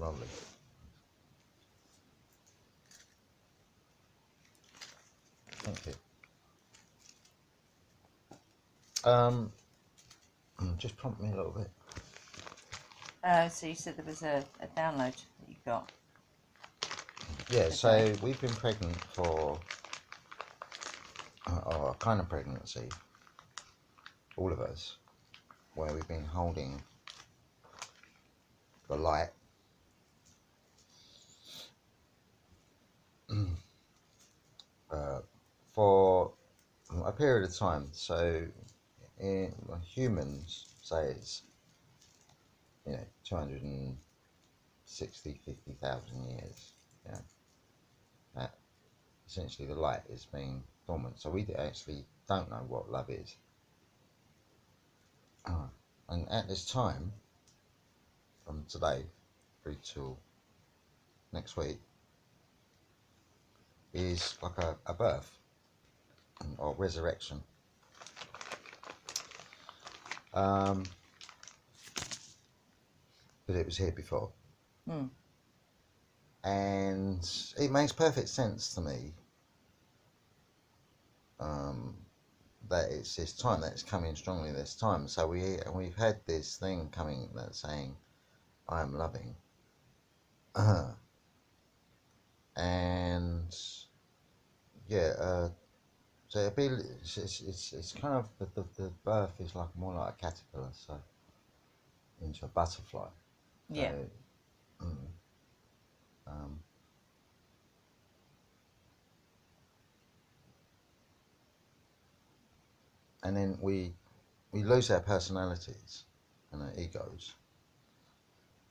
Lovely. Thank you. Just prompt me a little bit. So you said there was a download that you got. Yeah, so we've been pregnant for a kind of pregnancy, all of us, where we've been holding the light for a period of time. So humans say it's 260, 50,000 years. Yeah, that essentially the light is being dormant. So we actually don't know what love is. And at this time, from today through till next week, is like a birth or resurrection. But it was here before. And it makes perfect sense to me that it's this time, that it's coming strongly this time. So we've had this thing coming that's saying, I am loving. And yeah, so it'd be, it's kind of, the birth is like more like a caterpillar, so into a butterfly. Yeah. So, and then we lose our personalities and our egos,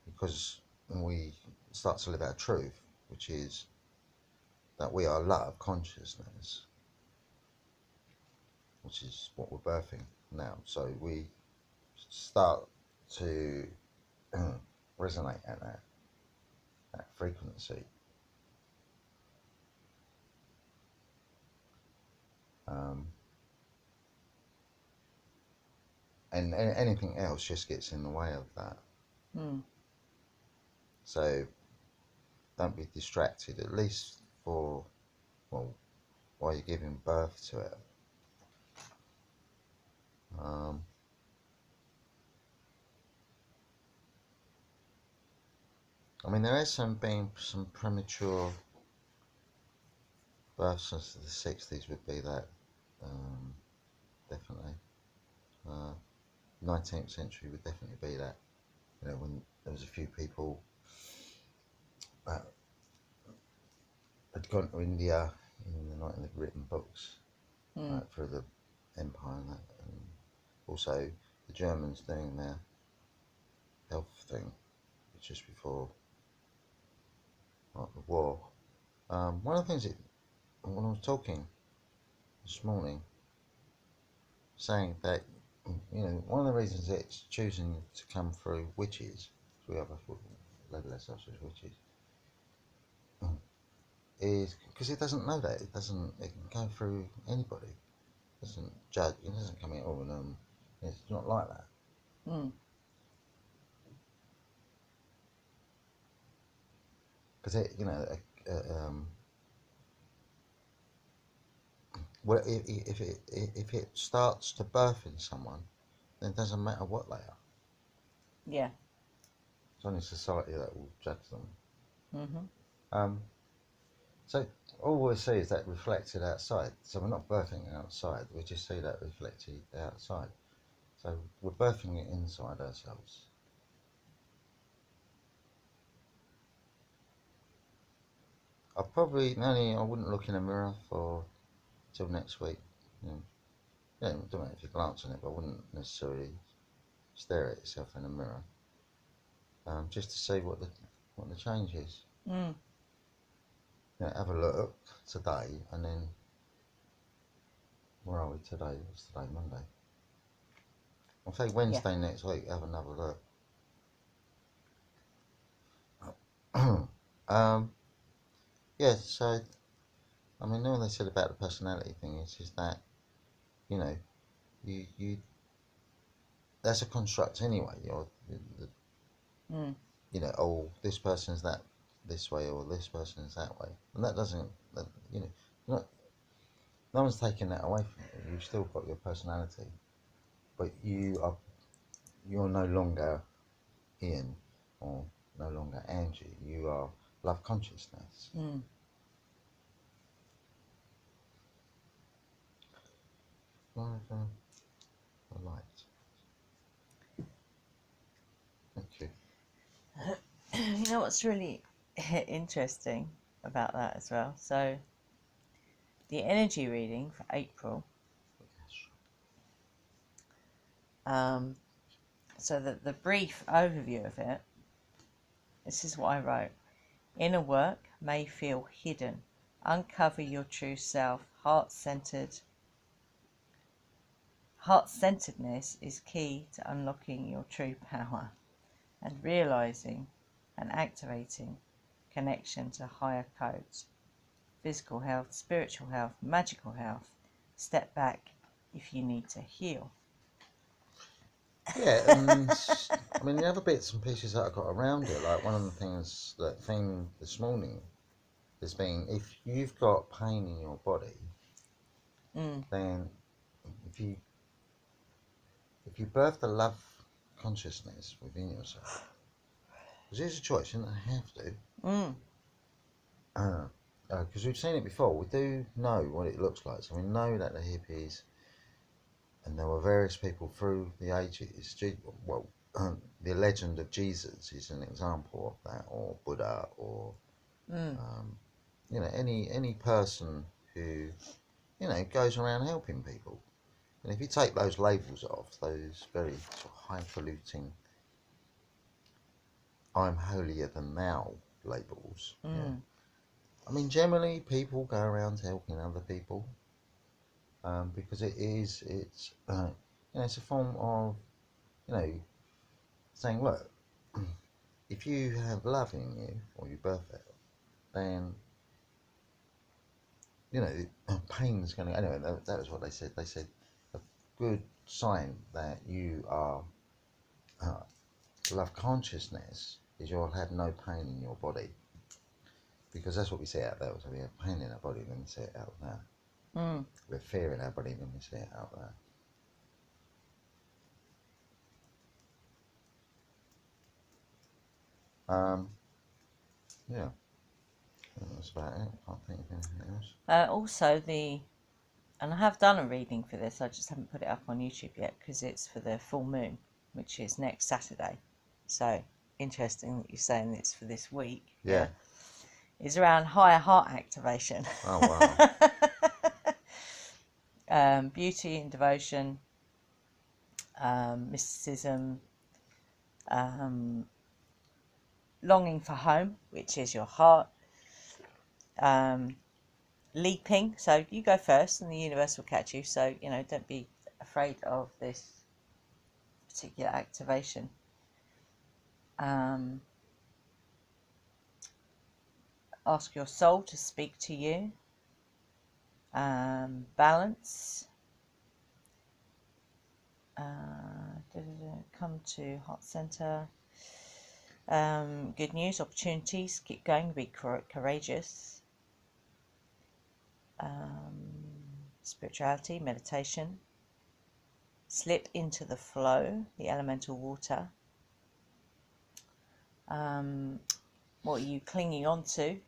because when we start to live our truth, which is that we are love consciousness, which is what we're birthing now. So we start to resonate at that frequency. And anything else just gets in the way of that. So don't be distracted, at least for, well, while you're giving birth to it. I mean, there has been some premature births since the 60s, would be that, definitely. 19th century would definitely be that, when there was a few people that had gone to India in the night, and they'd written books through the empire and that, and also the Germans doing their health thing just before the war. One of the things when I was talking this morning, saying that one of the reasons it's choosing to come through witches, we have a label ourselves as witches, is because it doesn't know that. It can go through anybody. It doesn't judge. It doesn't come in, it's not like that. Because well, if it starts to birth in someone, then it doesn't matter what they are. Yeah. It's only society that will judge them. So all we see is that reflected outside. So we're not birthing outside, we just see that reflected outside. So we're birthing it inside ourselves. I wouldn't look in a mirror till next week. Yeah, don't know if you glance on it, but I wouldn't necessarily stare at yourself in a mirror. Just to see what the change is. Have a look today, and then where are we today? What's today? Monday. I'll say Wednesday next week. Have another look. Yeah. So, I mean, all they said about the personality thing is that you that's a construct anyway. you know, oh, this person's that this way or this person's that way, and that doesn't, you know, not, no one's taking that away from you. You've still got your personality, but you're no longer Ian or no longer Angie. You are love consciousness. Mm. The light. Thank you. You know what's really interesting about that as well? So, the energy reading for April. So the brief overview of it, this is what I wrote. Inner work may feel hidden. Uncover your true self. Heart-centeredness is key to unlocking your true power and realizing and activating connection to higher codes. Physical health, spiritual health, magical health. Step back if you need to heal. Yeah, and I mean the other bits and pieces that I got around it, like one of the things that theme this morning has been, if you've got pain in your body, then if you birth the love consciousness within yourself, because it's a choice, you don't have to. Because we've seen it before, we do know what it looks like. So we know that the hippies, and there were various people through the ages. Well, the legend of Jesus is an example of that, or Buddha, or you know, any person who, you know, goes around helping people. And if you take those labels off, those very sort of highfalutin, I'm holier than thou labels. Yeah. I mean, generally people go around helping other people. Because it's you know, it's a form of, you know, saying, look, if you have love in you, or you birth it, then, you know, pain's going to, anyway, that was what they said. They said a good sign that you are love consciousness is you'll have no pain in your body, because that's what we say out there. So we have pain in our body, then we say it out there. We have fear in our body, then we say it out there. Yeah, that's about it. I can't think of anything else. Also, and I have done a reading for this, I just haven't put it up on YouTube yet because it's for the full moon, which is next Saturday. So, interesting that you're saying it's for this week. Yeah. It's around higher heart activation. Oh, wow. Beauty and devotion, mysticism, longing for home, which is your heart, leaping, so you go first and the universe will catch you, so, you know, don't be afraid of this particular activation. Ask your soul to speak to you. Balance. Come to heart center. Good news, opportunities, keep going, be courageous. Spirituality, meditation. Slip into the flow, the elemental water. What are you clinging on to?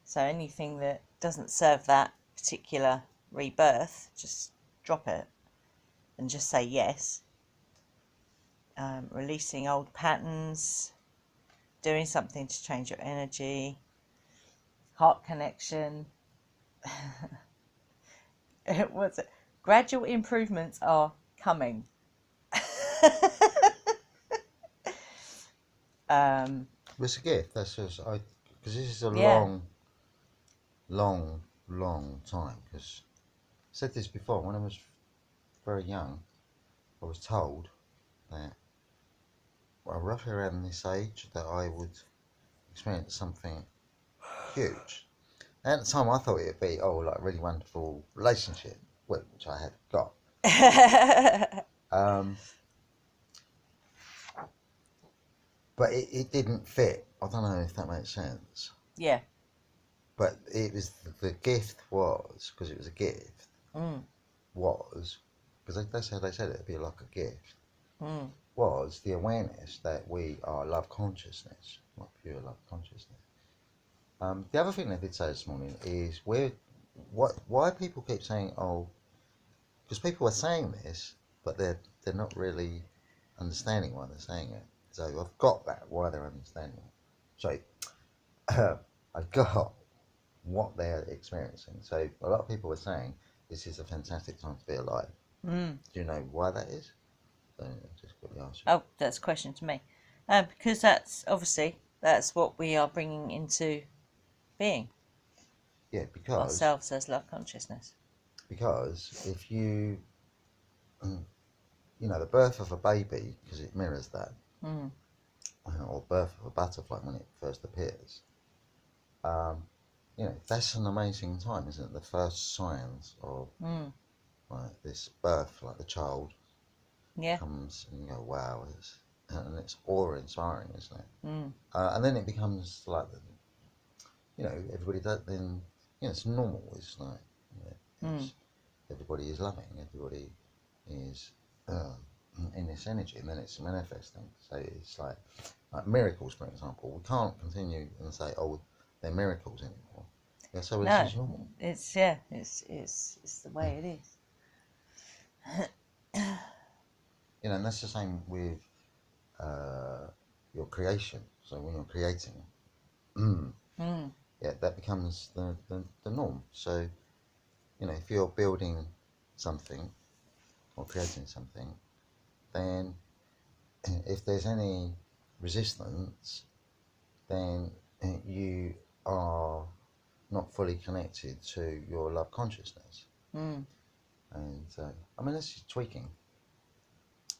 So anything that doesn't serve that particular rebirth, just drop it and just say yes. Releasing old patterns, doing something to change your energy, heart connection. What's it? Gradual improvements are coming. It's a gift. That's just, because this is a long time. Because I said this before, when I was very young, I was told that, well, roughly around this age, that I would experience something huge. At the time, I thought it'd be, like a really wonderful relationship, which I had got. but it didn't fit. I don't know if that makes sense. Yeah. But it was the gift was because it was a gift. Mm. Was because they said it'd be like a gift. Mm. Was the awareness that we are love consciousness, not pure love consciousness. The other thing they did say this morning is why people keep saying, oh, because people are saying this, but they're not really understanding why they're saying it. So I've got that, why they're understanding it. So I've got what they're experiencing. So a lot of people are saying this is a fantastic time to be alive. Mm. Do you know why that is? So I'll just quickly ask you. Oh, that's a question to me. Because that's what we are bringing into being. Yeah, because ourselves as love consciousness. Because if you the birth of a baby, because it mirrors that, Mm. or birth of a butterfly when it first appears. That's an amazing time, isn't it? The first signs of like this birth, like the child comes, and you go, wow, it's awe-inspiring, isn't it? Mm. And then it becomes like, everybody does. Then it's normal. It's like, everybody is loving. Everybody is in this energy, and then it's manifesting. So it's like miracles, for example. We can't continue and say, oh, they're miracles anymore. Yeah, so it's just normal. It's the way it is. And that's the same with your creation. So when you're creating, that becomes the norm. So if you're building something or creating something, then if there's any resistance, then you are not fully connected to your love consciousness. And this is tweaking.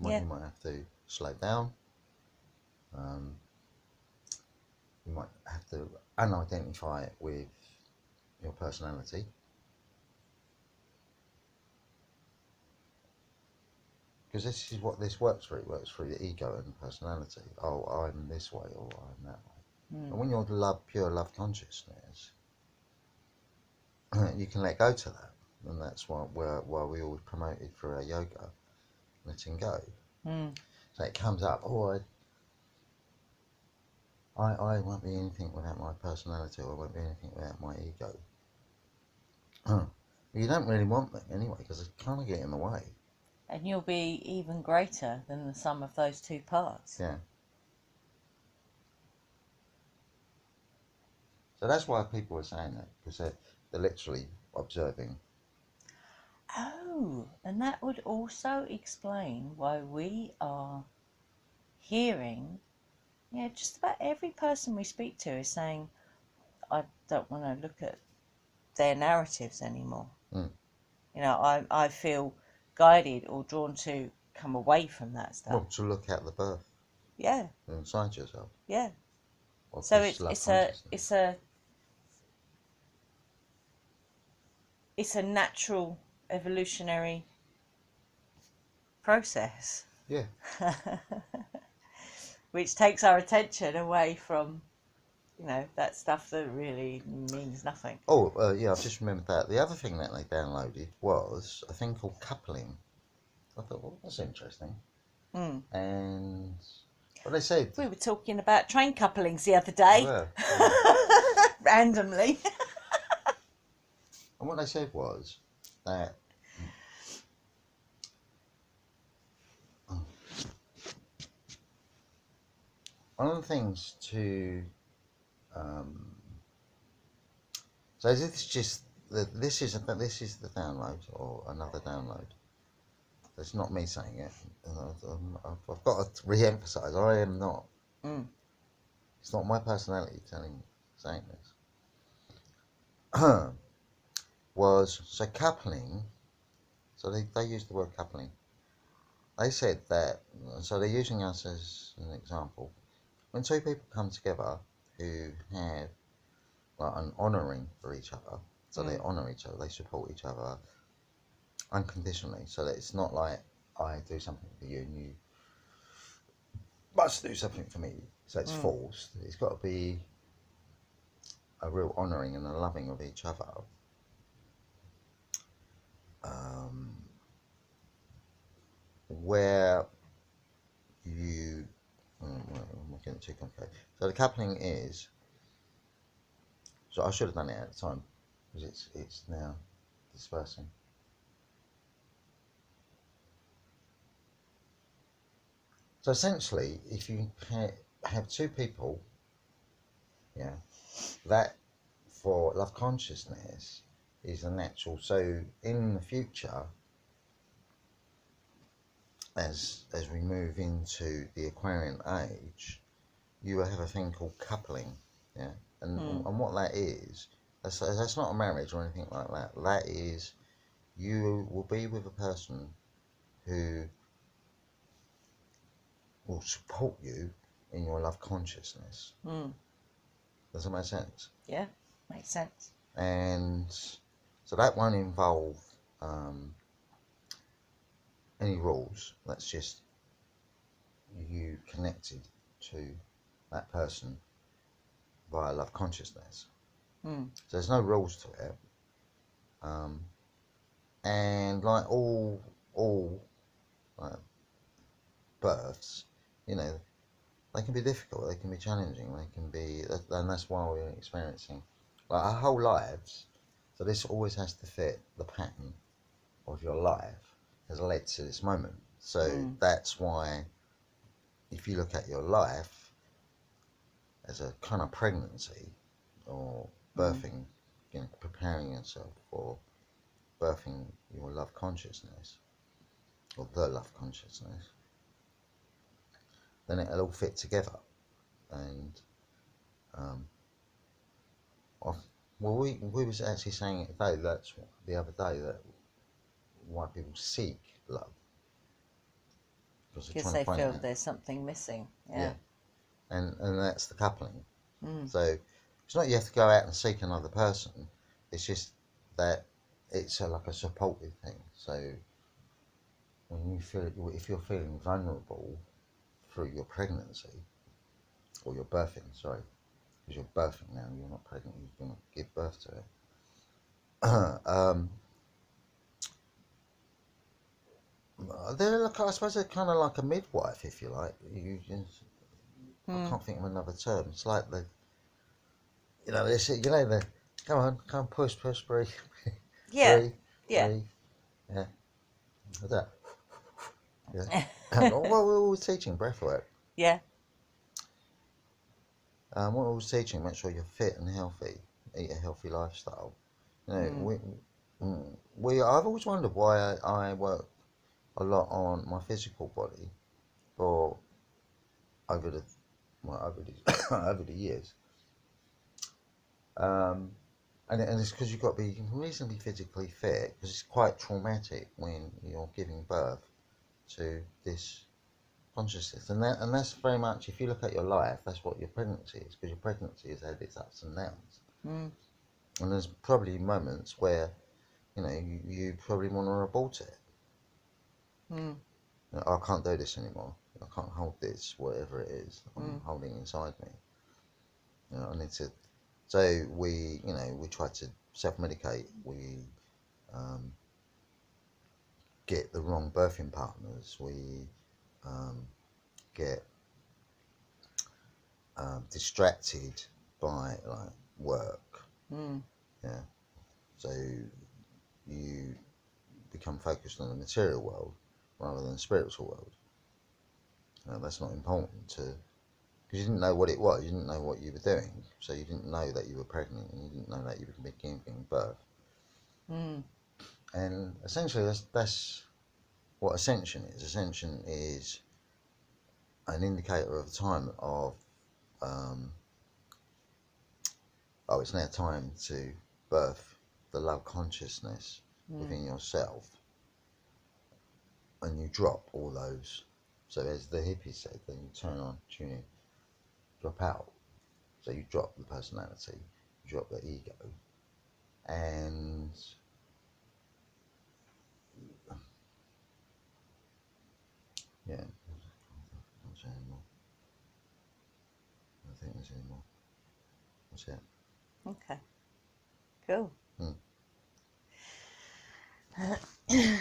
You might have to slow down. You might have to unidentify it with your personality. Because this is what this works through. It works through the ego and personality. Oh, I'm this way or I'm that way. And when you're pure love consciousness, you can let go to that. And that's why we always promoted through our yoga, letting go. So it comes up, I won't be anything without my personality, or I won't be anything without my ego. You don't really want them anyway, because it kind of get in the way. And you'll be even greater than the sum of those two parts. Yeah. So that's why people are saying that, because they're literally observing. Oh, and that would also explain why we are hearing, just about every person we speak to is saying, I don't want to look at their narratives anymore. I feel guided or drawn to come away from that stuff. Well, to look at the birth. Yeah. Inside yourself. Yeah. Of So this it's a natural evolutionary process. Yeah. Which takes our attention away from, that stuff that really means nothing. I've just remembered that. The other thing that they downloaded was a thing called coupling. I thought, well, that's interesting. And what they said... We were talking about train couplings the other day. Randomly. And what they said was that... one of the things to... so this is the download, or another download. It's not me saying it. I've got to re-emphasise, I am not. It's not my personality saying this. So coupling, so they used the word coupling. They said that, so they're using us as an example. When two people come together who have like an honouring for each other, so they honour each other, they support each other unconditionally, so that it's not like I do something for you and you must do something for me. So it's forced. It's got to be a real honouring and a loving of each other. Where you, I'm getting too complicated. So the coupling is, so I should have done it at the time, because it's now dispersing. So essentially, if you have two people, yeah, that for love consciousness is a natural. So in the future, as we move into the Aquarian age, you will have a thing called coupling, yeah, and what that is, that's not a marriage or anything like that. That is, you will be with a person who will support you in your love consciousness. Does that make sense? Yeah, makes sense. And so that won't involve any rules. That's just you connected to that person via love consciousness. So there's no rules to it. And like all births, you know, they can be difficult, they can be challenging, they can be, and that's why we're experiencing like our whole lives. So this always has to fit the pattern of your life has led to this moment. So that's why if you look at your life as a kind of pregnancy or birthing, you know, preparing yourself for birthing your love consciousness or the love consciousness, then it'll all fit together. And well, we was actually saying it today, that's the other day, that why people seek love, Because they feel there's something missing. Yeah. And that's the coupling. So it's not you have to go out and seek another person, it's just that it's like a supportive thing. So when you feel, if you're feeling vulnerable through your pregnancy or your birthing, sorry, because you're birthing now, you're not pregnant, you're going to give birth to it. They're like, I suppose they're kind of like a midwife, if you like. You just, I can't think of another term. It's like the, you know, they say, you know, the, come on, push, breathe, Yeah. breathe, Yeah. breathe, yeah, like that. Yeah. What we're always teaching, breathwork. Yeah. What we're always teaching, make sure you're fit and healthy, eat a healthy lifestyle. You know, I've always wondered why I work a lot on my physical body for over the over the years, and it's because you've got to be reasonably physically fit, because it's quite traumatic when you're giving birth to this consciousness, and that's very much, if you look at your life, that's what your pregnancy is, because your pregnancy has had its ups and downs, and there's probably moments where, you know, you probably want to abort it. You know, I can't do this anymore. I can't hold this, whatever it is I'm holding inside me. You know, I need to. So we try to self-medicate. We get the wrong birthing partners. We get distracted by like work. Yeah. So you become focused on the material world rather than the spiritual world. That's not important to, because you didn't know what it was, you didn't know what you were doing, so you didn't know that you were pregnant, and you didn't know that you were giving birth. And essentially, that's what ascension is. Ascension is an indicator of the time of, it's now time to birth the love consciousness within yourself, and you drop all those. So as the hippie said, then you turn on, tune in, drop out. So you drop the personality, you drop the ego, and yeah, don't think there's any more. That's it. Okay. Cool. Hmm.